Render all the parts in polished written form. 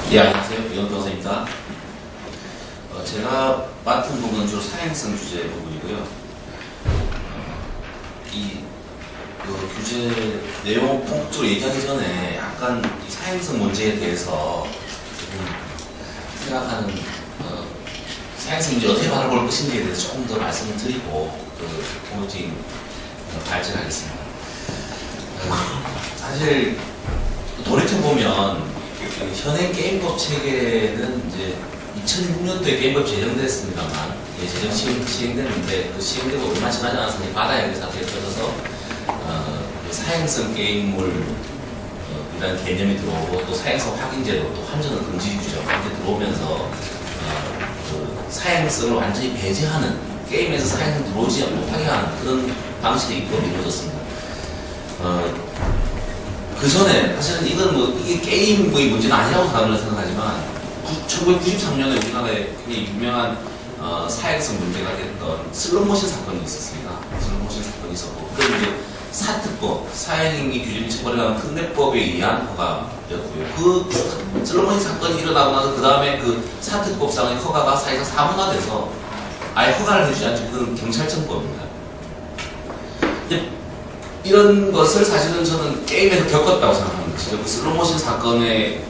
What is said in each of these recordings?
예, 안녕하세요. 이현도 선생입니다. 제가 맡은 부분은 주로 사행성 규제 부분이고요. 규제 내용 본격적으로 얘기하기 전에 약간 이 사행성 문제에 대해서 조금 생각하는 사행성 문제 어떻게 바라볼 것인지에 대해서 조금 더 말씀을 드리고 본격적인 발전하겠습니다. 사실 돌이켜보면 현행 게임법 체계는 이제 2006년도에 게임법 제정됐습니다만, 제정 시행됐는데 그 시행되고 얼마 지나지 않아서 바다의 사태에 터져서 사행성 게임물 이라는 개념이 들어오고 또 사행성 확인제도 또 환전은 금지 규정 이렇게 들어오면서 사행성을 완전히 배제하는, 게임에서 사행성 들어오지 못하게 하는 그런 방식의 입법이 이루어졌습니다. 그 전에 사실은 이건 이게 게임의 문제는 아니라고 사람들은 생각하지만 1993년에 우리나라에 굉장히 유명한 사행성 문제가 됐던 슬롯머신 사건이 있었습니다. 슬롯머신 사건이 있었고, 그건 이제 사특법, 사행위 규정이 처벌하는 특례법에 의한 허가였고요. 그 슬롯머신 사건이 일어나고 나서 그 다음에 그 사특법상의 허가가 사회적 사문화돼서 아예 허가를 해주지 않죠. 그건 경찰청법입니다. 이런 것을 사실은 저는 게임에서 겪었다고 생각하는 것이죠. 그 슬롯머신 사건이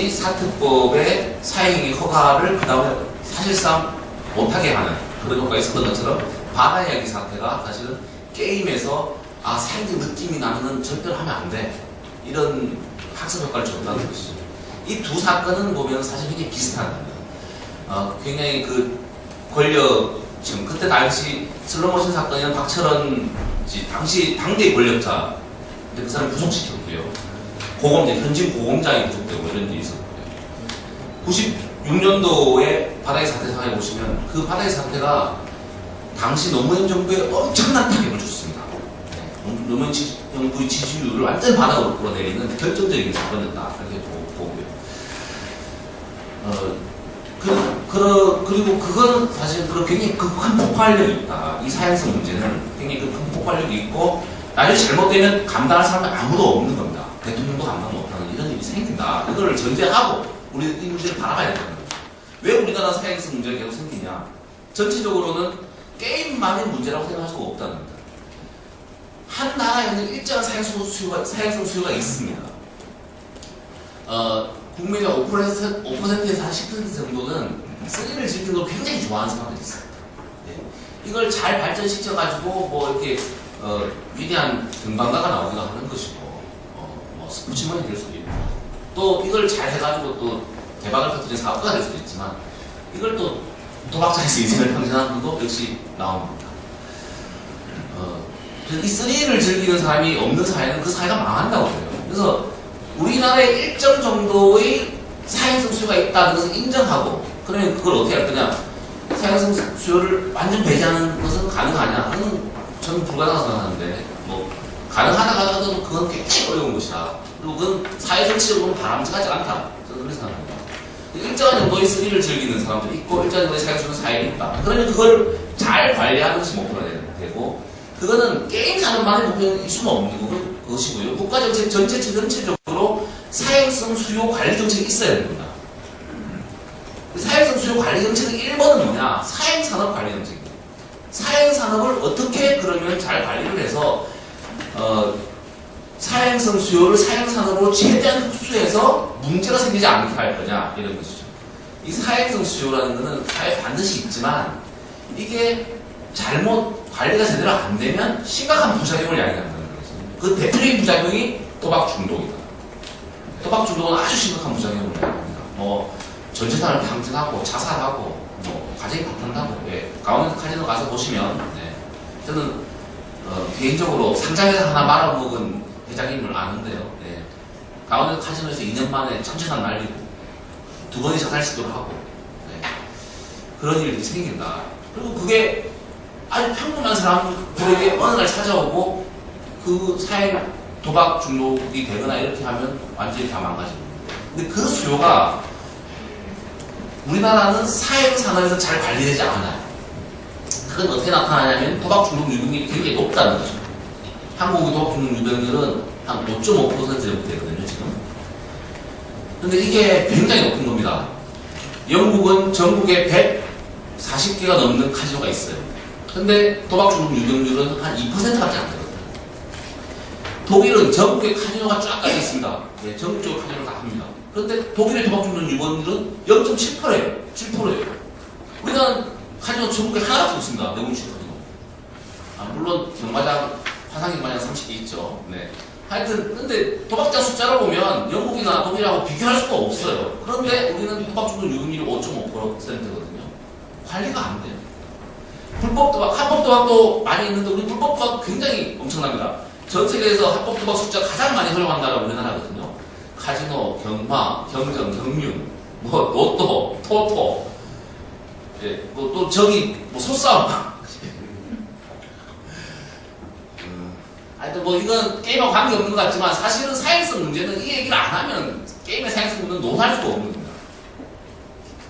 사특법의 사행위 허가를 그 다음에 사실상 못하게 하는 그런 효과가 있었던 것처럼 바다 이야기 사태가 사실은 게임에서 사행적 느낌이 나면은 절대로 하면 안 돼, 이런 학습 효과를 줬다는 것이죠. 이 두 사건은 보면 사실 굉장히 비슷한 겁니다. 굉장히 그 권력층, 그때 당시 슬롯머신 사건에는 박철원 당시 당대의 권력자, 그 사람 구속시켰고요. 고검자, 현직 고검장이 구속되고 이런 일이 있었고요. 96년도에 바다의 사태 상에 보시면 그 바다의 사태가 당시 노무현 정부에 엄청난 타격을 줬습니다. 노무현 정부의 지지율을 완전 바닥으로 끌어내리는 결정적인 사건이었다, 이렇게 보고요. 그리고 그거는 사실 굉장히 큰 폭발력이 있다. 이 사행성 문제는 굉장히 큰 폭발력이 있고, 나중에 잘못되면 감당할 사람은 아무도 없는 겁니다. 대통령도 감당 못하는 이런 일이 생긴다. 이거를 전제하고 우리 이 문제를 바라봐야 되는 거죠. 왜 우리나라 사행성 문제가 계속 생기냐? 전체적으로는 게임만의 문제라고 생각할 수가 없다는 겁니다. 한 나라에는 일정한 사행성 수요가 있습니다. 국민의 5%에서 한 10% 정도는 스릴을 즐기는 걸 굉장히 좋아하는 사람들이 있어요. 이걸 잘 발전시켜가지고 이렇게 위대한 등반가가 나오기도 하는 것이고, 스포츠맨이 될 수도 있고, 또 이걸 잘 해가지고 또 대박을 터뜨린 사업가가 될 수도 있지만, 이걸 또 도박장에서 인생을 평생하는 분도 역시 나옵니다. 이 스릴을 즐기는 사람이 없는 사회는 그 사회가 망한다고 해요. 그래서 우리나라에 일정 정도의 사행성 수요가 있다는 것을 인정하고, 그러면 그걸 어떻게 할 거냐? 사행성 수요를 완전 배제하는 것은 가능하냐? 그건 저는 불가능하다고 생각하는데, 가능하다고 하더라도 그건 굉장히 어려운 것이다. 그리고 그건 사회 전체적으로 바람직하지 않다. 저는 그렇게 생각합니다. 일정한 정도의 스릴을 즐기는 사람들이 있고, 일정한 정도의 사행성 사회가 있다. 그러면 그걸 잘 관리하는 것이 목표가 되고, 그거는 게임 산업만의 목표일 수는 없는 것이고요. 국가 정책 전체적으로 사행성 수요 관리 정책이 있어야 됩니다. 사행성 수요 관리 정책의 1번은 뭐냐? 사행산업 관리 정책입니다. 사행산업을 어떻게 그러면 잘 관리를 해서 사행성 수요를 사행산업으로 최대한 흡수해서 문제가 생기지 않게 할 거냐, 이런 것이죠. 이 사행성 수요라는 것은 사회에 반드시 있지만, 이게 잘못 관리가 제대로 안 되면 심각한 부작용을 야기한다는 거죠. 그 대표적인 부작용이 도박 중독이다. 도박 중독은 아주 심각한 부작용을 야기합니다. 전재산을 탕진하고 자살하고 가정이 파탄나고, 강원 카지노 가서 보시면, 저는 개인적으로 상장에서 하나 말아먹은 회장님을 아는데요. 강원 카지노에서 2년 만에 전재산 날리고 2번이 자살 시도를 하고, 그런 일들이 생긴다. 그리고 그게 아주 평범한 사람들에게 어느 날 찾아오고 그 도박 중독이 되거나 이렇게 하면 완전히 다 망가집니다. 근데 그 수요가 우리나라는 사행산업에서 잘 관리되지 않아요. 그건 어떻게 나타나냐면 도박 중독 유병률이 굉장히 높다는 거죠. 한국의 도박 중독 유병률은 한 5.5% 정도 되거든요, 지금. 근데 이게 굉장히 높은 겁니다. 영국은 전국에 140개가 넘는 카지노가 있어요. 근데 도박 중독 유병률은 한 2%밖에 안 되거든요. 독일은 전국에 카지노가 쫙 깔려 있습니다. 네, 전국적으로 카지노를 다 합니다. 그런데 독일의 도박 중독 유병률은 0.7%예요. 7%예요. 우리는 카지노 전국에 하나밖에 없습니다. 내공식 카지노. 물론 경마장, 화상경마장 30개 있죠. 네. 하여튼 근데 도박자 숫자로 보면 영국이나 독일하고 비교할 수가 없어요. 그런데 우리는 도박 중독 유병률이 5.5%거든요. 관리가 안 돼요. 불법 도박, 합법 도박도 많이 있는데 우리 불법 도박 굉장히 엄청납니다. 전 세계에서 합법 도박 숫자 가장 많이 허용한 나라가 우리나라거든요. 카지노, 경마, 경정, 경륜, 뭐 로또, 토토, 예, 또 저기 뭐 소싸움. 하여튼 뭐 이건 게임하고 관계없는 것 같지만 사실은 사행성 문제는 이 얘기를 안 하면 게임의 사행성 문제는 논할 수가 없는 겁니다.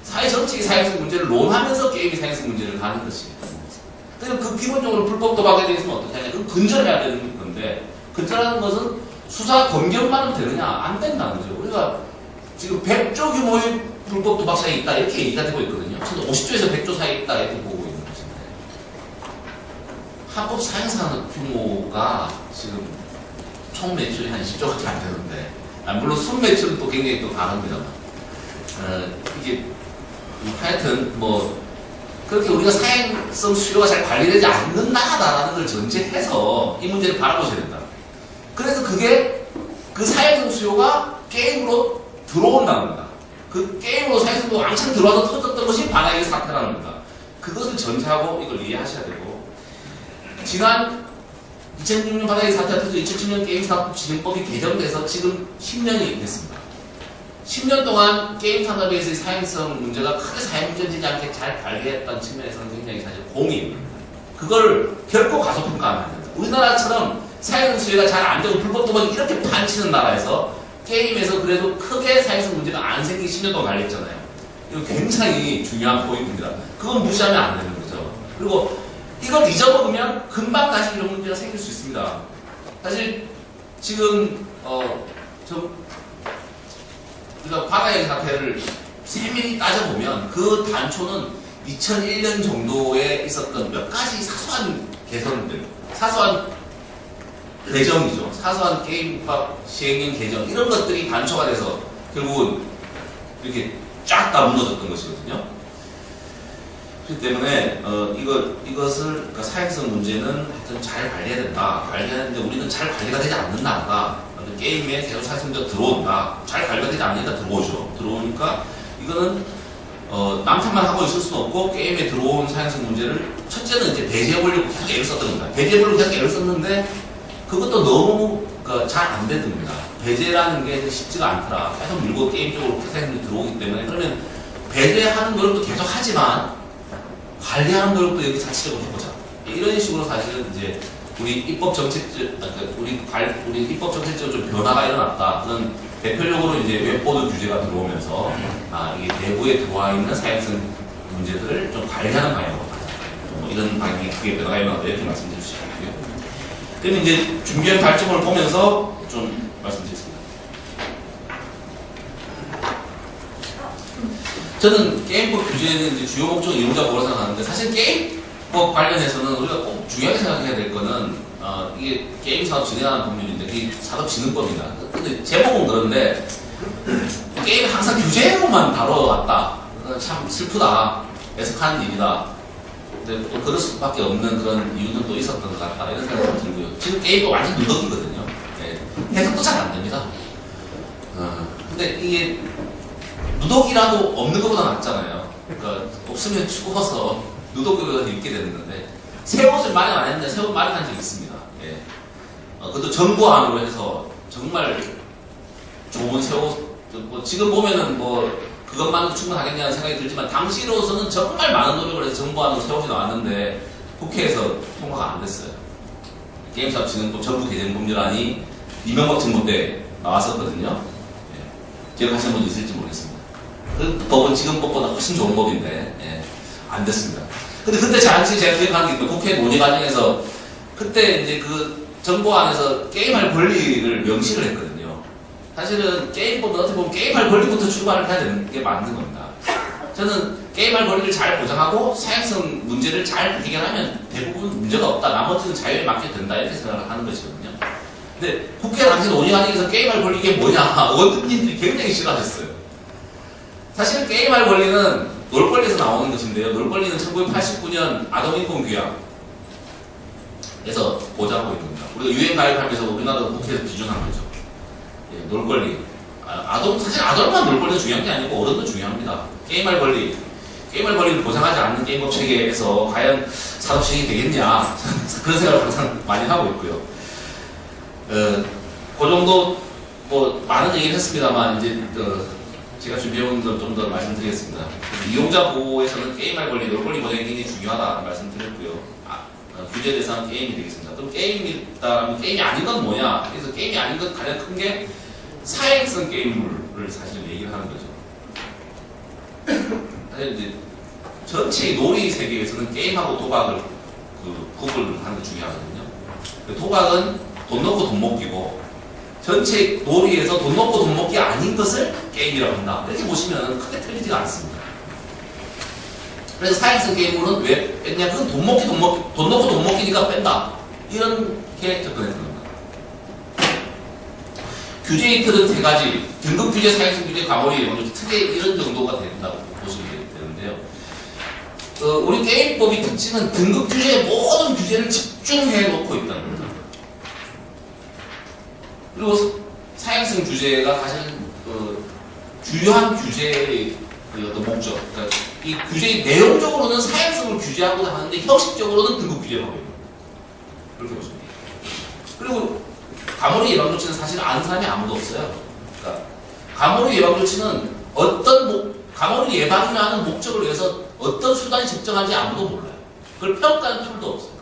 사회 정책의 사행성 문제를 논하면서 게임의 사행성 문제를 가는 것이에요. 그 기본적으로 불법 도박에 대해서는 어떻게 하냐? 그건 근절해야 되는 건데 근절하는 것은 수사 검경만 하면 되느냐? 안 된다는 거죠. 우리가 지금 100조 규모의 불법 도박 사에 있다 이렇게 얘기가 되고 있거든요. 50조에서 100조 사이에 있다 이렇게 보고 있는 것인데 합법 사행사는 규모가 지금 총 매출이 한 10조밖에 안 되는데 물론 순 매출은 또 굉장히 또 다릅니다만 이게 하여튼 뭐 그렇게 우리가 사행성 수요가 잘 관리되지 않는 나라다라는 걸 전제해서 이 문제를 바라보셔야 된다. 그래서 그게 그 사행성 수요가 게임으로 들어온다는 겁니다. 그 게임으로 사행성 수요가 왕창 들어와서 터졌던 것이 바나의 사태라는 겁니다. 그것을 전제하고 이걸 이해하셔야 되고 지난 2006년 바나의 사태가 터져 2007년 게임산업진흥법이 개정돼서 지금 10년이 됐습니다. 10년 동안 게임 산업에서의 사행성 문제가 크게 사회 문제되지 않게 잘 관리했다는 측면에서는 굉장히 사실 공입니다. 그걸 결코 가소평가하면 안 된다. 우리나라처럼 사행성 수요가 잘 안 되고 불법 도박이 이렇게 판치는 나라에서 게임에서 그래도 크게 사행성 문제가 안 생기게 10년 동안 관리했잖아요. 이거 굉장히 중요한 포인트입니다. 그건 무시하면 안 되는 거죠. 그리고 이걸 잊어먹으면 금방 다시 이런 문제가 생길 수 있습니다. 사실 지금 우리가 바다의 사태를 세밀히 따져보면 그 단초는 2001년 정도에 있었던 몇 가지 사소한 개선들, 사소한 개정이죠. 사소한 게임법 시행령 개정 이런 것들이 단초가 돼서 결국은 이렇게 쫙 다 무너졌던 것이거든요. 그렇기 때문에 이것을 그러니까 사행성 문제는 하여튼 잘 관리해야 된다. 관리하는데 우리는 잘 관리가 되지 않는 나라다. 게임에 계속 사행성 문제가 들어온다. 잘 관리가 되지 않으니까 들어오죠. 들어오니까 이거는 남탓만 하고 있을 수는 없고 게임에 들어온 사행성 문제를 첫째는 이제 배제해보려고 계속 애를 썼던 겁니다. 배제해보려고 계속 애를 썼는데 그것도 너무 잘 안 되는 겁니다. 배제라는 게 쉽지가 않더라. 계속 밀고 게임 쪽으로 사행성이 들어오기 때문에 그러면 배제하는 노력도 계속 하지만 관리하는 노력도 여기 자체적으로 해보자. 이런 식으로 사실은 이제 우리 입법 정책적, 우리 입법 정책적으로 좀 변화가 일어났다. 그런 대표적으로 이제 웹보드 규제가 들어오면서 이게 내부에 들어와 있는 사행성 문제들을 좀 관리하는 방향으로 가자. 이런 방향이 크게 변화가 일어났다. 이렇게 말씀드릴 수 있고요. 그럼 이제 준비한 발전을 보면서 좀 말씀드리겠습니다. 저는 게임법 규제는 이제 주요 목적 이용자 보호를 생각하는데 사실 게임법 관련해서는 우리가 꼭 중요하게 생각해야 될 거는 이게 게임 사업 진행하는 법률인데 그게 산업진흥법이다. 근데 제목은 그런데 게임이 항상 규제로만 다뤄왔다. 참 슬프다. 애석하는 일이다. 근데 또 그럴 수밖에 없는 그런 이유는 또 있었던 것 같다. 이런 생각이 들고요. 지금 게임이 완전 누덕이거든요. 네. 해석도 잘 안 됩니다. 근데 이게 누더기라도 없는 것보다 낫잖아요. 그러니까 없으면 추워서 누더기를 입게 되는 건데 새 옷을 마련 안 했는데 새 옷 마련한 적이 있습니다. 예. 그것도 정부 안으로 해서 정말 좋은 새 옷, 뭐 지금 보면은 뭐 그것만도 충분하겠냐는 생각이 들지만 당시로서는 정말 많은 노력을 해서 정부 안으로 새 옷이 나왔는데 국회에서 통과가 안 됐어요. 게임사업진흥법 정부 개정법률안이 이명박 정부 때 나왔었거든요. 예. 기억하시는 분도 있을지 모르겠습니다. 그 법은 지금 법보다 훨씬 좋은 법인데 예, 안 됐습니다. 근데 그때 제가 기억하는 게 있는데 국회 논의 과정에서 그때 이제 그 정부 안에서 게임할 권리를 명시를 했거든요. 사실은 게임법은 어떻게 보면 게임할 권리부터 출발을 해야 되는 게 맞는 겁니다. 저는 게임할 권리를 잘 보장하고 사행성 문제를 잘 해결하면 대부분 문제가 없다. 나머지는 자유에 맡게 된다. 이렇게 생각을 하는 것이거든요. 근데 국회 당시 논의하기위해서 게임할 권리 이게 뭐냐? 원님들이 굉장히 싫어하셨어요. 사실 게임할 권리는 놀권리에서 나오는 것인데요. 놀권리는 1989년 아동인권규약에서 보장하고 있는 겁니다. 우리가 유엔 가입하면서 우리나라도 국회에서 기준한 거죠. 예, 놀권리. 사실 아동만 놀권리는 중요한 게 아니고 어른도 중요합니다. 게임할 권리를 보장하지 않는 게임법 체계에서 과연 산업 시행이 되겠냐 그런 생각을 항상 많이 하고 있고요. 그 정도 뭐 많은 얘기를 했습니다만 이제 제가 준비해온 건 좀 더 말씀드리겠습니다. 이용자 보호에서는 게임할 권리, 놀권리 보장이 굉장히 중요하다는 말씀드렸고요. 규제 대상 게임이 되겠습니다. 그럼 게임이다라면 게임이 아닌 건 뭐냐? 그래서 게임이 아닌 건 가장 큰 게 사행성 게임물을 사실 얘기를 하는 거죠. 사실 이제 전체 놀이 세계에서는 게임하고 도박을 구분하는 게 중요하거든요. 도박은 돈 넣고 돈 먹기고 전체 놀이에서 돈 넣고 돈 먹기 아닌 것을 게임이라고 한다. 이렇게 보시면 크게 틀리지가 않습니다. 그래서 사행성 게임물은 왜 뺐냐? 그건 돈 넣고 돈 먹기니까 뺀다. 이렇게 접근해서 겁니다. 규제의 틀은 세 가지. 등급 규제, 사행성 규제, 과몰입, 크게 이런 정도가 된다고 보시면 되는데요. 우리 게임법의 특징은 등급 규제의 모든 규제를 집중해 놓고 있다는 겁니다. 그리고 사행성 규제가 사실 주요한 규제의 어떤 목적. 그러니까 이 규제의 내용적으로는 사행성을 규제하고자 하는데 형식적으로는 등급 규제를 하고 있는 겁니다. 그렇게 보시면 돼요. 그리고 과몰입 예방 조치는 사실 아는 사람이 아무도 없어요. 그러니까 과몰입 예방 조치는 과몰입 예방이라는 목적을 위해서 어떤 수단이 적정한지 아무도 몰라요. 그걸 평가하는 툴도 없어요.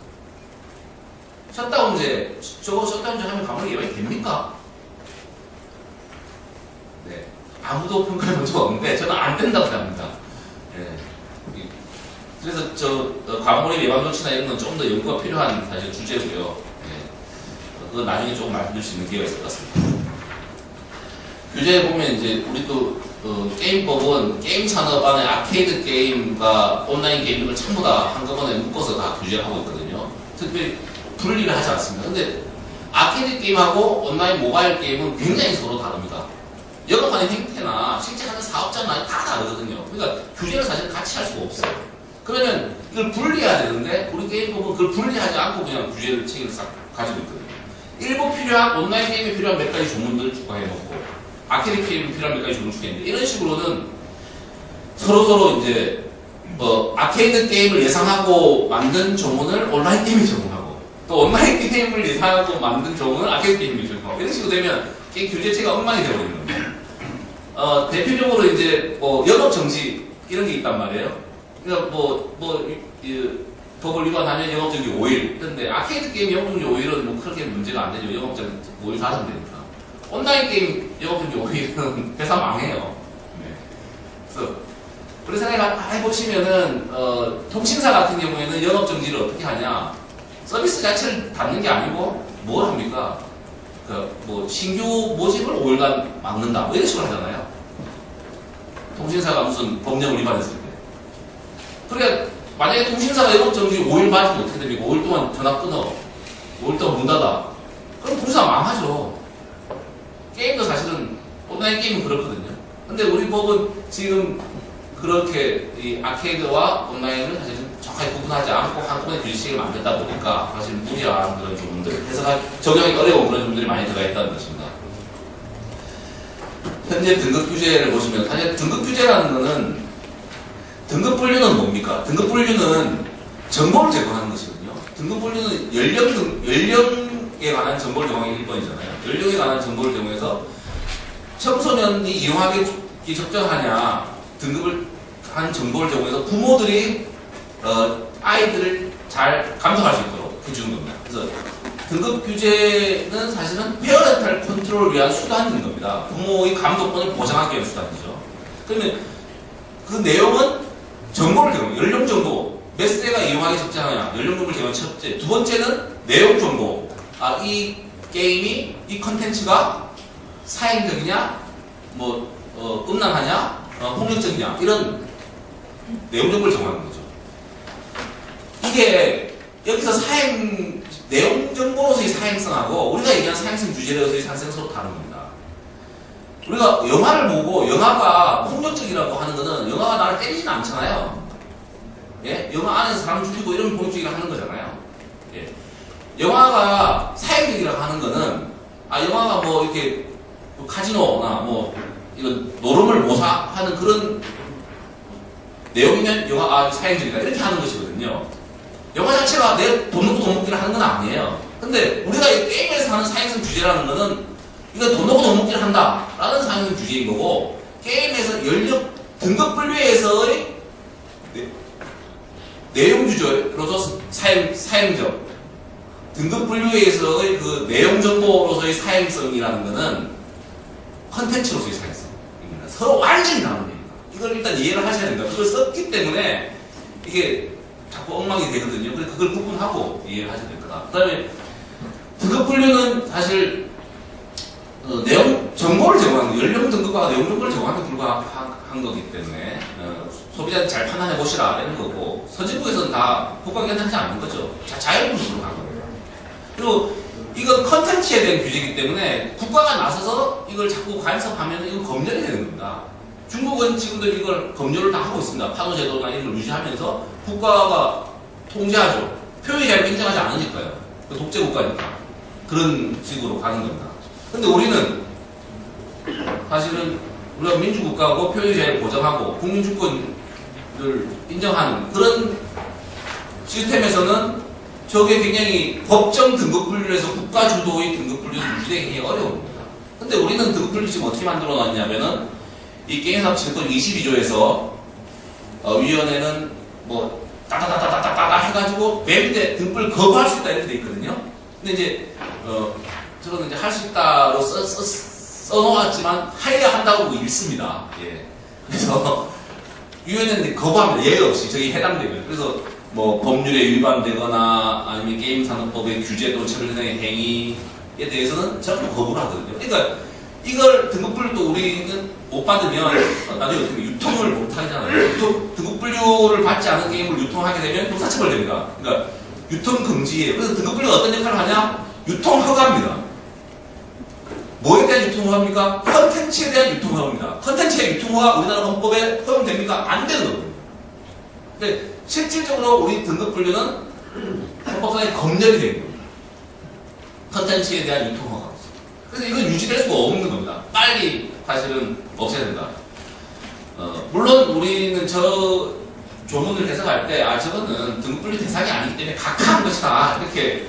셧다운제, 저거 셧다운제 하면 과몰입 예방이 됩니까? 네. 아무도 평가해 본 적 없는데 저는 안 된다고 생각합니다. 네. 그래서 과몰입 예방 조치나 이런 건 좀 더 연구가 필요한 사실 주제고요. 네. 그건 나중에 조금 말씀드릴 수 있는 기회가 있을 것 같습니다. 규제에 보면 이제 우리 또 게임법은 게임 산업 안에 아케이드 게임과 온라인 게임 등을 전부 다 한꺼번에 묶어서 다 규제하고 있거든요. 특별히 분리를 하지 않습니다. 근데 아케이드 게임하고 온라인 모바일 게임은 굉장히 서로 다릅니다. 영업하는 행태나 실제 하는 사업자나 다 다르거든요. 그러니까 규제를 사실 같이 할 수가 없어요. 그러면 이걸 분리해야 되는데 우리 게임법은 그걸 분리하지 않고 그냥 규제를 체계를 싹 가지고 있거든요. 일부 필요한 온라인 게임에 필요한 몇 가지 조문들을 추가해놓고 아케이드 게임에 필요한 몇 가지 조문을 추가했는데 이런 식으로는 서로 이제 아케이드 게임을 예상하고 만든 조문을 온라인 게임에 적용하고 또 온라인 게임을 예상하고 만든 조문을 아케이드 게임에 적용하고 이런 식으로 되면 게임 규제체가 엉망이 되어버리는 겁니다. 대표적으로 이제 영업 정지 이런 게 있단 말이에요. 그러니까 법을 위반하면 영업정지 5일. 근데 아케이드 게임 영업정지 5일은 뭐 그렇게 문제가 안 되죠. 영업정지 5일 가면 되니까. 온라인 게임 영업정지 5일은 회사 망해요. 네. 그래서 생각해보시면은 통신사 같은 경우에는 영업정지를 어떻게 하냐? 서비스 자체를 닫는 게 아니고 뭘 합니까? 신규 모집을 5일간 막는다. 뭐 이런 식으로 하잖아요. 통신사가 무슨 법령을 위반했을 때. 그러니까 만약에 통신사가 영업정지 5일 맞으면 어떻게 됩니까? 5일 동안 전화 끊어. 5일 동안 문 닫아. 그럼 통신사 망하죠. 게임도 사실은 온라인 게임은 그렇거든요. 근데 우리 법은 지금 그렇게 이 아케이드와 온라인을 사실 정확하게 구분하지 않고 한꺼번에 규제체계를 만들다 보니까 사실 무리한 그런 부분들, 적용하기 어려운 그런 부분들이 많이 들어가 있다는 것입니다. 현재 등급 규제를 보시면 사실 등급 규제라는 것은 등급 분류는 뭡니까? 등급 분류는 정보를 제공하는 것이거든요. 등급 분류는 연령에 관한 정보를 제공하기 1번이잖아요. 연령에 관한 정보를 제공해서 청소년이 이용하기 적정하냐 등급을 한 정보를 제공해서 부모들이 아이들을 잘 감독할 수 있도록 해주는 겁니다. 그래서 등급 규제는 사실은 페어렌탈 컨트롤을 위한 수단인 겁니다. 부모의 감독권을 보장하기 위한 수단이죠. 그러면 그 내용은 정보를 제공해요. 연령 정보, 몇 세가 이용하기 적정하냐, 연령 정보를 제공한 첫째. 두 번째는 내용 정보. 이 게임이, 이 컨텐츠가 사행적이냐, 음란하냐, 폭력적이냐, 이런 내용 정보를 정하는 거죠. 이게 여기서 내용 정보로서의 사행성하고 우리가 얘기하는 사행성 규제로서의 사행성은 서로 다른 겁니다. 우리가 영화를 보고 영화가 폭력적이라고 하는 거는 영화가 나를 때리지는 않잖아요. 예? 영화 안에서 사람 죽이고 이런 폭력적이라 하는 거잖아요. 예. 영화가 사행적이라고 하는 거는 영화가 이렇게 카지노나 이런 노름을 모사하는 그런 내용이면 영화가 사행적이다 이렇게 하는 것이거든요. 영화 자체가 내 돈 넣고 돈 먹기를 하는 건 아니에요. 근데 우리가 이 게임에서 하는 사행성 규제라는 거는 이거 돈 넣고 돈 먹기를 한다라는 사행성 규제인 거고, 게임에서 연령 등급 분류에서의 내용 규제로서 사행적 등급 분류에서의 그 내용 정보로서의 사행성이라는 거는 컨텐츠로서의 사행성입니다. 서로 완전히 다른 겁니다. 이걸 일단 이해를 하셔야 됩니다. 그걸 썼기 때문에 이게 자꾸 엉망이 되거든요. 그래서 그걸 구분하고 이해를 하셔야 될 거다. 그 다음에 등급 분류는 사실 내용 정보를 제공하는 거, 연령 등급과 내용 정보를 제공하는 데 불과한 거기 때문에 소비자한테 잘 판단해 보시라 이런 거고, 선진국에서는 다 국가 견제하지 않는 거죠. 자율분석으로 간 겁니다. 그리고 이건 컨텐츠에 대한 규제이기 때문에 국가가 나서서 이걸 자꾸 간섭하면 이건 검열이 되는 겁니다. 중국은 지금도 이걸 검열을 다 하고 있습니다. 파도제도나 이런 걸 유지하면서 국가가 통제하죠. 표현의 자유를 인정하지 않으니까요. 독재 국가니까. 그런 식으로 가는 겁니다. 근데 우리는 사실은 우리가 민주국가고 표현의 자유를 보장하고 국민주권을 인정하는 그런 시스템에서는 저게 굉장히 법정 등급 분류에서 국가 주도의 등급 분류는 유지되기 굉장히 어려웁니다. 근데 우리는 등급 분류 지금 어떻게 만들어 놨냐면은 이 게임사업진권 22조에서 위원회는 따다다다다다다 해가지고 맵대 등급을 거부할 수 있다 이렇게 돼 있거든요. 근데 이제 저는 이제 할 수 있다로 써놓았지만 하여야 한다고 읽습니다. 예. 그래서 위원회는 거부합니다. 예외 없이 저기 해당되면. 그래서 법률에 위반되거나 아니면 게임산업법의 규제 또는 처벌의 행위에 대해서는 전부 거부를 하거든요. 그러니까 이걸 등급분류도 우리는 못 받으면 나중에 어떻게 유통을 못 하잖아요. 등급분류를 받지 않은 게임을 유통하게 되면 형사처벌됩니다. 그러니까 유통 금지예요. 그래서 등급분류가 어떤 역할을 하냐? 유통 허가입니다. 뭐에 대한 유통 허가입니까? 컨텐츠에 대한 유통 허가입니다. 컨텐츠의 유통 허가 우리나라 헌법에 허용됩니까? 안 되는 겁니다. 근데 실질적으로 우리 등급분류는 헌법상에 검열이 되는 겁니다. 컨텐츠에 대한 유통 허가. 그래서 이건 유지될 수가 없는 겁니다. 빨리 사실은 없애야 된다. 물론 우리는 저 조문을 해석할 때 저거는 등급분류 대상이 아니기 때문에 각하한 것이다 이렇게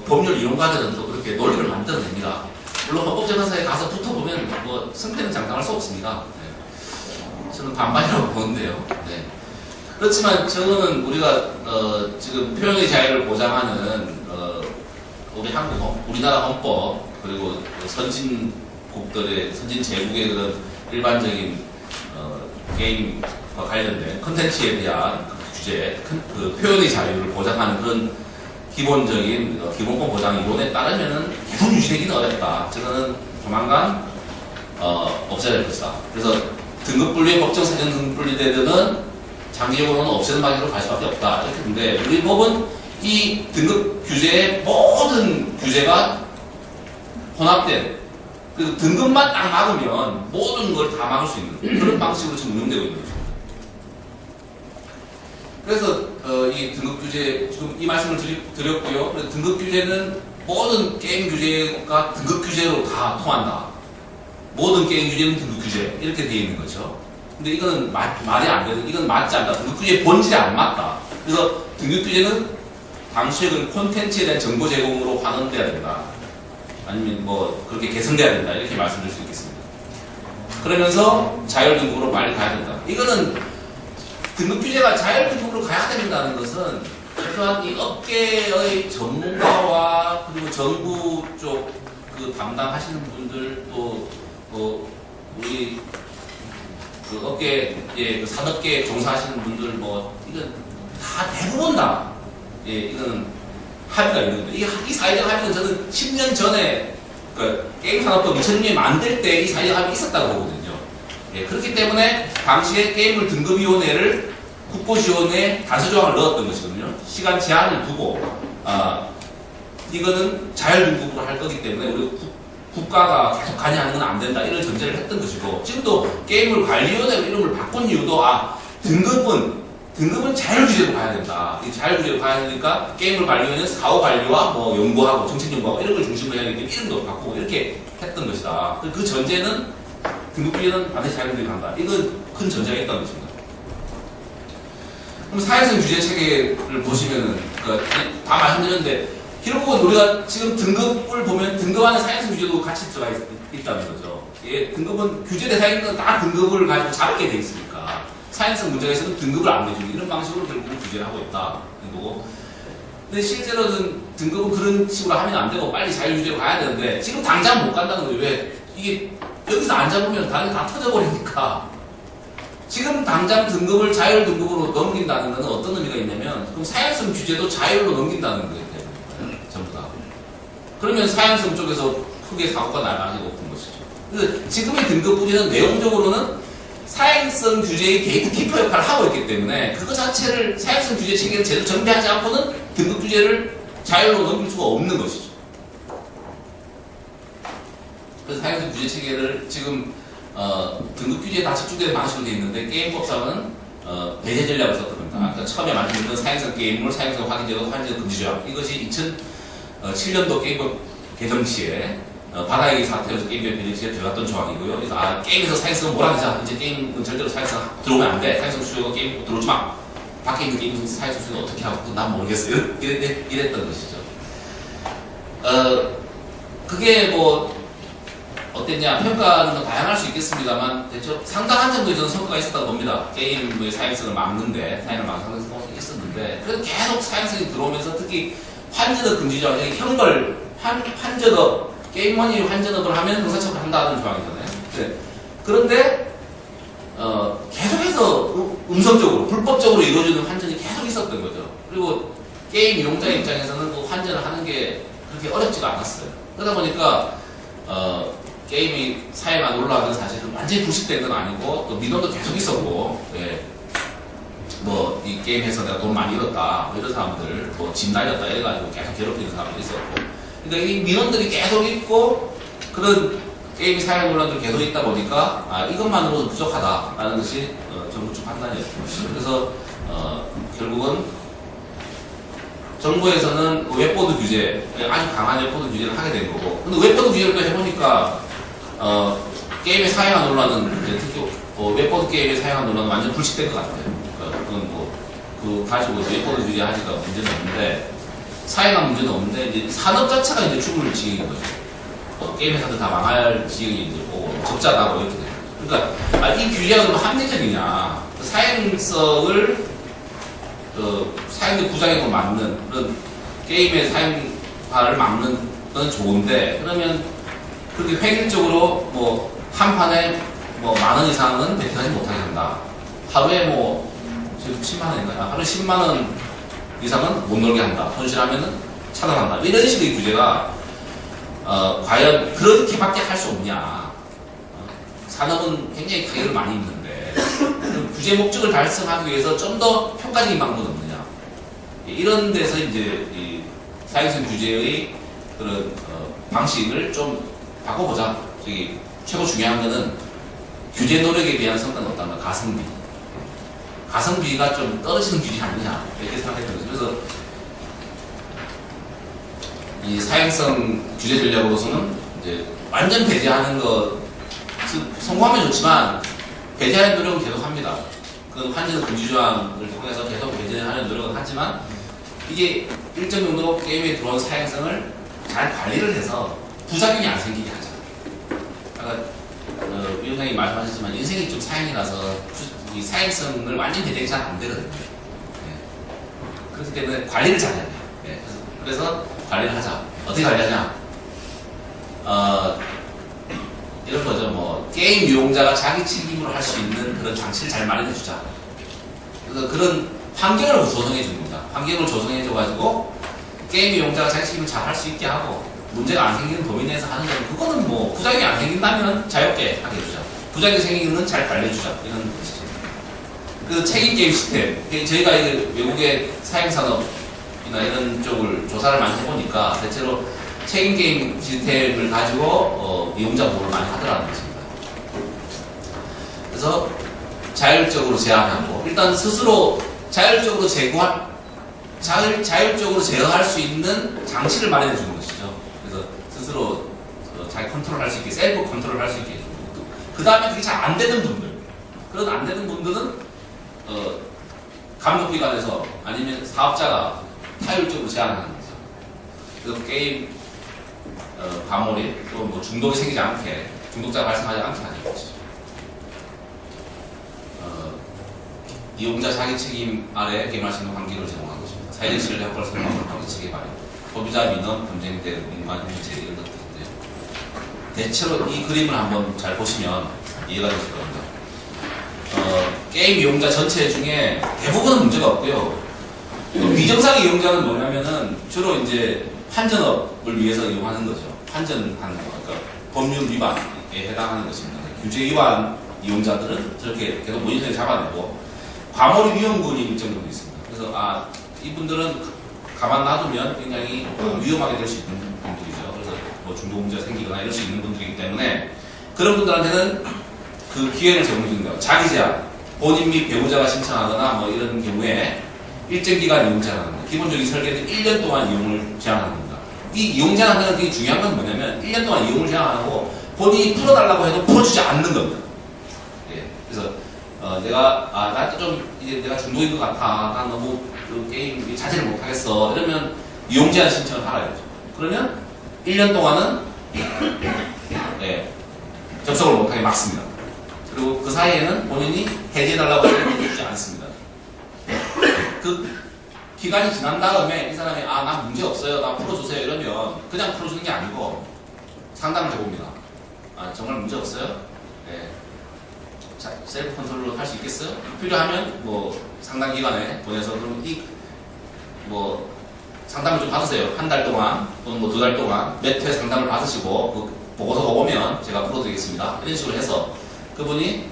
법률 이론가들은 또 그렇게 논리를 만들어냅니다. 물론 헌법재판소에 가서 붙어보면 승패는 장담할 수 없습니다. 네. 저는 반반이라고 보는데요. 네. 그렇지만 저거는 우리가 지금 표현의 자유를 보장하는 우리 우리나라 헌법 그리고 선진국들의 선진 제국의 그런 일반적인 게임과 관련된 컨텐츠에 대한 규제, 그 표현의 자유를 보장하는 그런 기본적인 기본권 보장 이론에 따르면은 계속 유지되기는 어렵다. 저는 조만간 없애야 될 것이다. 그래서 등급분류의 법정 사정 등급분류대들은 장기적으로는 없애는 방향으로 갈 수밖에 없다. 이렇게 했는데 우리 법은 이 등급 규제의 모든 규제가 혼합된 그 등급만 딱 막으면 모든 걸 다 막을 수 있는 그런 방식으로 지금 운영되고 있는 거죠. 그래서 이 등급 규제 지금 이 말씀을 드렸고요. 그래서 등급 규제는 모든 게임 규제가 등급 규제로 다 통한다. 모든 게임 규제는 등급 규제 이렇게 되어 있는 거죠. 근데 이거는 말이 안 되는, 이건 맞지 않다. 등급 규제의 본질이 안 맞다. 그래서 등급 규제는 당시에 그 콘텐츠에 대한 정보 제공으로 환원돼야 된다. 아니면 그렇게 개선돼야 된다. 이렇게 말씀드릴 수 있겠습니다. 그러면서 자율 등급으로 빨리 가야 된다. 이거는 등급 규제가 자율 등급으로 가야 된다는 것은 최소한 이 업계의 전문가와 그리고 정부 쪽 그 담당하시는 분들 또 우리 그 업계 그 산업계에 종사하시는 분들 이건 다 대부분 다 이거는 합의가 있는 거예요. 이 사회적 합의는 저는 10년 전에 그러니까 게임 산업법 2006년에 만들 때 이 사회합이 있었다고 보거든요. 예, 그렇기 때문에 당시에 게임물 등급위원회를 국고지원에 단서 조항을 넣었던 것이거든요. 시간 제한을 두고 이거는 자율등급으로 할 거기 때문에 우리 국가가 계속 관여하는 건 안 된다 이런 전제를 했던 것이고 지금도 게임물 관리위원회로 이름을 바꾼 이유도 등급은 자율규제로 가야 된다. 이 자율규제로 가야 되니까 게임물 관리위원회는 사후 관리와 뭐 연구하고 정책 연구하고 이런 걸 중심으로 해야 되기 때문에 이름도 바꾸고 이렇게 했던 것이다. 그 전제는 등급위원회는 반드시 자율규제로 간다. 이건 큰 전제가 있다는 것입니다. 그럼 사회성 규제 체계를 보시면은 다 말씀드렸는데 결국은 우리가 지금 등급을 보면 등급 안에 사회성 규제도 같이 들어가 있다는 거죠. 예, 등급은 규제 대상은 다 등급을 가지고 잡게 돼 있으니까 사회성 문제가 있어도 등급을 안 내주는 이런 방식으로 결국은 규제를 하고 있다. 거고. 근데 실제로는 등급은 그런 식으로 하면 안 되고 빨리 자율규제로 가야 되는데 지금 당장 못 간다는 거예요. 왜? 이게 여기서 안 잡으면 다른 게 다 터져버리니까. 지금 당장 등급을 자율 등급으로 넘긴다는 것은 어떤 의미가 있냐면 그럼 사양성 규제도 자율로 넘긴다는 거예요. 전부 다. 그러면 사양성 쪽에서 크게 사고가 날 가능성이 높은 것이죠. 그래서 지금의 등급 규제는 내용적으로는 사양성 규제의 게이트키퍼 역할을 하고 있기 때문에 그거 자체를 사양성 규제 체계를 제대로 정비하지 않고는 등급 규제를 자율로 넘길 수가 없는 것이죠. 그래서 사양성 규제 체계를 지금 등급 규제에 다 집중되는 방식으로 되어 있는데 게임법상은 배제 전략을 썼던 겁니다. 그러니까 처음에 만들었던 사행성 게임물, 사행성 확인제도, 확인제도 금지조약 이것이 2007년도 게임법 개정 시에 바다의 사태에서 게임법 배제 시에 들어갔던 조항이고요. 그래서 게임에서 사행성은 몰아내자. 이제 게임은 절대로 사행성 들어오면 안 돼. 사행성 수요가 게임 들어오지 마. 밖에 있는 게임 사행성 수요는 어떻게 하고 난 모르겠어요. 이랬던 것이죠. 그게 뭐 어땠냐 평가는 다양할 수 있겠습니다만 대체 상당한 정도의 저는 성과가 있었다고 봅니다. 게임의 사행성을 막는데 사행을 막는 성과가 있었는데 그래도 계속 사행성이 들어오면서 특히 환전업 금지조항 환전업 게임머니 환전업을 하면 형사처벌을 한다는 조항이잖아요. 네. 그런데 계속해서 음성적으로 불법적으로 이루어지는 환전이 계속 있었던 거죠. 그리고 게임 이용자 입장에서는 그 환전을 하는 게 그렇게 어렵지가 않았어요. 그러다 보니까 게임이 사회만 올라가는 사실은 완전히 불식된 건 아니고 또 민원도 계속 있었고 예. 뭐 이 게임에서 내가 돈 많이 잃었다 뭐 이런 사람들 뭐 집 날렸다 이래가지고 계속 괴롭히는 사람들이 있었고 그러니까 이 민원들이 계속 있고 그런 게임 사회 논란들이 계속 있다 보니까 이것만으로도 부족하다라는 것이 정부 쪽 판단이었죠. 그래서 결국은 정부에서는 웹보드 규제, 아주 강한 웹보드 규제를 하게 된 거고 근데 웹보드 규제를 또 해보니까 게임에 사용한 논란은 특히 웹보드 게임에 사용한 논란은 완전 불식된 것 같아요. 그건 그 가지고 웹보드 규제 하기가 문제는 없는데 사용한 문제는 없는데 이제 산업 자체가 이제 죽을 지경인 거죠. 게임 회사들 다 망할 지경이 이제 오고 적자다고 이렇게 돼요. 그러니까 이 규제가 그럼 합리적이냐? 사용성을 사용자 구장에 맞는 그런 게임의 사용화를 막는 건 좋은데 그러면 그렇게 획일적으로 뭐 한 판에 뭐 10,000원 이상은 베팅하지 못하게 한다. 하루에 뭐 지금 10만 원인가요? 하루에 10만 원 이상은 못 놀게 한다. 손실하면은 차단한다. 이런 식의 규제가 과연 그렇게밖에 할 수 없냐? 산업은 굉장히 가격을 많이 있는데 규제 목적을 달성하기 위해서 좀 더 효과적인 방법은 없느냐? 이런 데서 이제 이 사행성 규제의 그런 방식을 좀 바꿔보자. 저기 최고 중요한 거는 규제 노력에 대한 성과는 어떤가? 가성비. 가성비가 좀 떨어지는 규제 아니냐? 이렇게 생각했던 거죠. 그래서 이 사행성 규제 전략으로서는 이제 완전 배제하는 거 성공하면 좋지만 배제하는 노력은 계속합니다. 그 환전 금지 조항을 통해서 계속 배제하는 노력은 하지만 이게 일정 정도 게임에 들어온 사행성을 잘 관리를 해서 부작용이 안 생기게 하자. 그러니까 위원장님 말씀하셨지만 인생이 좀 사행이라서 이 사행성을 완전 배제가 잘 안 되거든요. 네. 그렇기 때문에 관리를 잘해야 돼요. 네. 그래서 관리를 하자. 어떻게 관리하냐? 이런 거죠. 뭐 게임 이용자가 자기 책임으로 할 수 있는 그런 장치를 잘 마련해 주자. 그래서 그런 환경을 조성해 줍니다. 환경을 조성해 줘가지고 게임 이용자가 자기 책임을 잘 할 수 있게 하고 문제가 안 생기는 범위 내에서 하는 건 그거는 뭐 부작용이 안 생긴다면 자유롭게 하게 해주자. 부작용이 생기는 건 잘 관리해주자. 이런 뜻이죠. 그 책임 게임 시스템. 저희가 외국의 사행산업이나 이런 쪽을 조사를 많이 해보니까 대체로 책임 게임 시스템을 가지고 이용자 보호를 많이 하더라는 것입니다. 그래서 자율적으로 제한하고 일단 스스로 자율적으로 자율적으로 제어할 수 있는 장치를 마련해 주는 것이죠. 그래서 스스로 자기 컨트롤할 수 있게, 셀프 컨트롤 할 수 있게 해주는 것도. 그 다음에 그게 잘 안 되는 분들, 그런 안 되는 분들은 감독기관에서 아니면 사업자가 타율적으로 제한하는 거죠. 그래서 게임 과몰입 또 뭐 중독이 생기지 않게, 중독자가 발생하지 않게 하는 것이죠. 이용자 자기 책임 아래 게임할 수 있는 환경을 제공한 것입니다. 사회적 신뢰 효과를 설명하는 환경 체계 마련, 소비자 민원, 검증된 민관 문제 이런 것들인데요. 대체로 이 그림을 한번 잘 보시면 이해가 되실 겁니다. 게임 이용자 전체 중에 대부분은 문제가 없고요. 비정상 이용자는 뭐냐면은 주로 이제 환전업을 위해서 이용하는 거죠. 환전하는 거, 그러니까 법률 위반에 해당하는 것입니다. 규제 위반 이용자들은 저렇게 계속 모니터링 잡아내고 과몰입 위험군이 일정 정도 있습니다. 그래서 이분들은 가만 놔두면 굉장히 위험하게 될 수 있는 분들이죠. 그래서 뭐 중독 문제가 생기거나 이럴 수 있는 분들이기 때문에 그런 분들한테는 그 기회를 제공해 주는 거예요. 자기 제한, 본인 및 배우자가 신청하거나 뭐 이런 경우에 일정 기간 이용 제한하는 거예요. 기본적인 설계는 1년 동안 이용을 제한하는 겁니다. 이 이용 제한하는 게 중요한 건 뭐냐면 1년 동안 이용을 제한하고 본인이 풀어달라고 해도 풀어주지 않는 겁니다. 예, 그래서 나한테 좀 이제 내가 중독인 것 같아. 난 너무 그 게임 자제를 못하겠어. 이러면 이용 제한 신청을 하라야죠. 그러면 1년 동안은 접속을 못하게 막습니다. 그리고 그 사이에는 본인이 해지해달라고 해도 해주지 않습니다. 그 기간이 지난 다음에 이 사람이 나 문제 없어요. 나 풀어주세요. 이러면 그냥 풀어주는 게 아니고 상담을 해봅니다. 정말 문제 없어요? 네. 자, 셀프 컨트롤로 할 수 있겠어요? 필요하면 뭐 상담 기관에 보내서 그럼 상담을 좀 받으세요. 한 달 동안 또는 뭐 2달 동안 몇 회 상담을 받으시고 그 보고서 오면 제가 풀어드리겠습니다. 이런 식으로 해서 그분이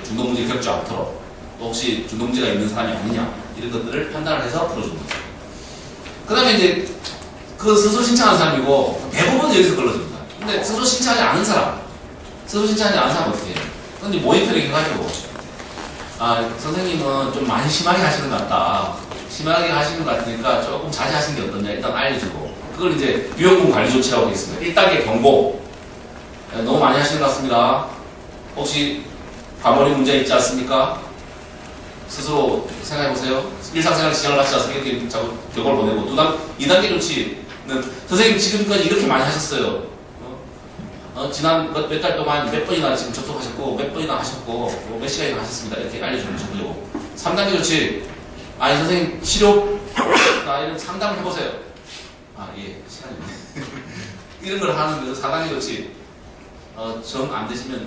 중독 문제 겪지 않도록 또 혹시 중독 문제가 있는 사람이 아니냐 이런 것들을 판단을 해서 풀어줍니다. 그 다음에 이제 그 스스로 신청한 사람이고 대부분 여기서 걸러집니다. 근데 스스로 신청하지 않은 사람 어떻게 해요? 근데 모니터링 해가지고 선생님은 좀 많이 심하게 하시는 것 같다. 심하게 하시는 것 같으니까 조금 자제하시는 게 어떠냐 일단 알려주고 그걸 이제 위험군 관리 조치라고 되어 있습니다. 1단계 경고. 너무 많이 하시는 것 같습니다. 혹시 과몰입 문제 있지 않습니까? 스스로 생각해보세요. 일상생활 지장을 받지 않습니까? 이렇게 자꾸 경고를 보내고 2단계 조치는 선생님 지금까지 이렇게 많이 하셨어요. 지난 몇 달 동안 몇 번이나 지금 접속하셨고 몇 번이나 하셨고 몇 시간이나 하셨습니다. 이렇게 알려주는 정도고 3단계 조치 선생님 치료 이런 상담을 해보세요. 예 시간이 이런 걸 하는 그 4단계 조치 정 안 되시면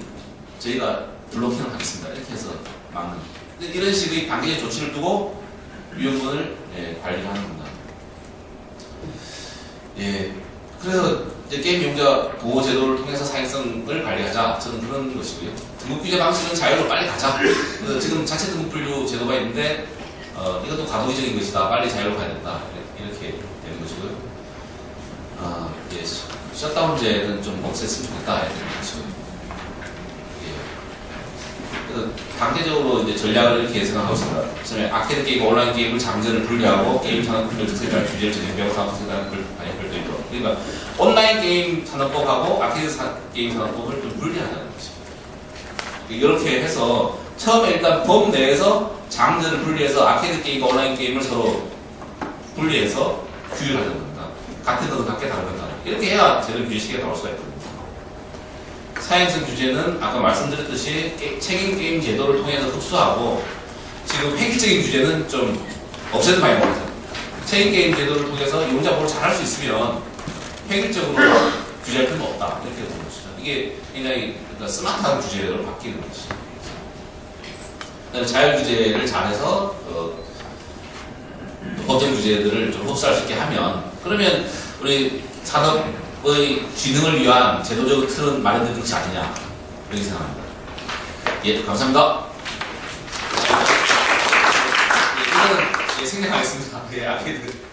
저희가 블로킹을 하겠습니다. 이렇게 해서 막는 이런 식의 단계적 조치를 두고 위험군을 관리하는 겁니다. 예, 그래서 이제 게임 이용자 보호 제도를 통해서 사행성을 관리하자. 저는 그런 것이고요. 등록 규제 방식은 자유로 빨리 가자. 지금 자체 등록 분류 제도가 있는데 이것도 과도기적인 것이다. 빨리 자유로 가야 된다. 이렇게 되는 것이고요. 예, 셧다운제는 좀 없앴으면 좋겠다. 이런 것이고요. 단계적으로 이제 전략을 이렇게 생각하고 있습니다. 처음에 아케이드 게임과 온라인 게임을 장전을 분리하고 게임 산업 분별 특성에 따른 규제를 적용하고 사업 특성에 따른 별도이도록. 그러니까 온라인 게임 산업법하고 아케이드 게임 산업법을 좀 분리하자는 것입니다. 이렇게 해서 처음에 일단 법 내에서 장전을 분리해서 아케이드 게임과 온라인 게임을 서로 분리해서 규율하는 겁니다. 같은 것은 같게 다르다. 이렇게 해야 제대로 규제시기가 나올 수가 있거든요. 사행성 규제는 아까 말씀드렸듯이 책임 게임 제도를 통해서 흡수하고 지금 획일적인 규제는 좀 없애는 방향으로 하죠. 책임 게임 제도를 통해서 이용자 보호를 잘할 수 있으면 획일적으로 규제할 필요가 없다. 이렇게 되는 것이죠. 이게 굉장히 스마트한 규제로 바뀌는 것이죠. 자율 규제를 잘해서 법정 규제들을 좀 흡수할 수 있게 하면 그러면 우리 산업의 균형을 위한 제도적 틀은 마련된 것이 아니냐 그렇게 생각합니다. 예, 감사합니다. 예, 이거는 예, 생략하겠습니다. 예, 아케이드.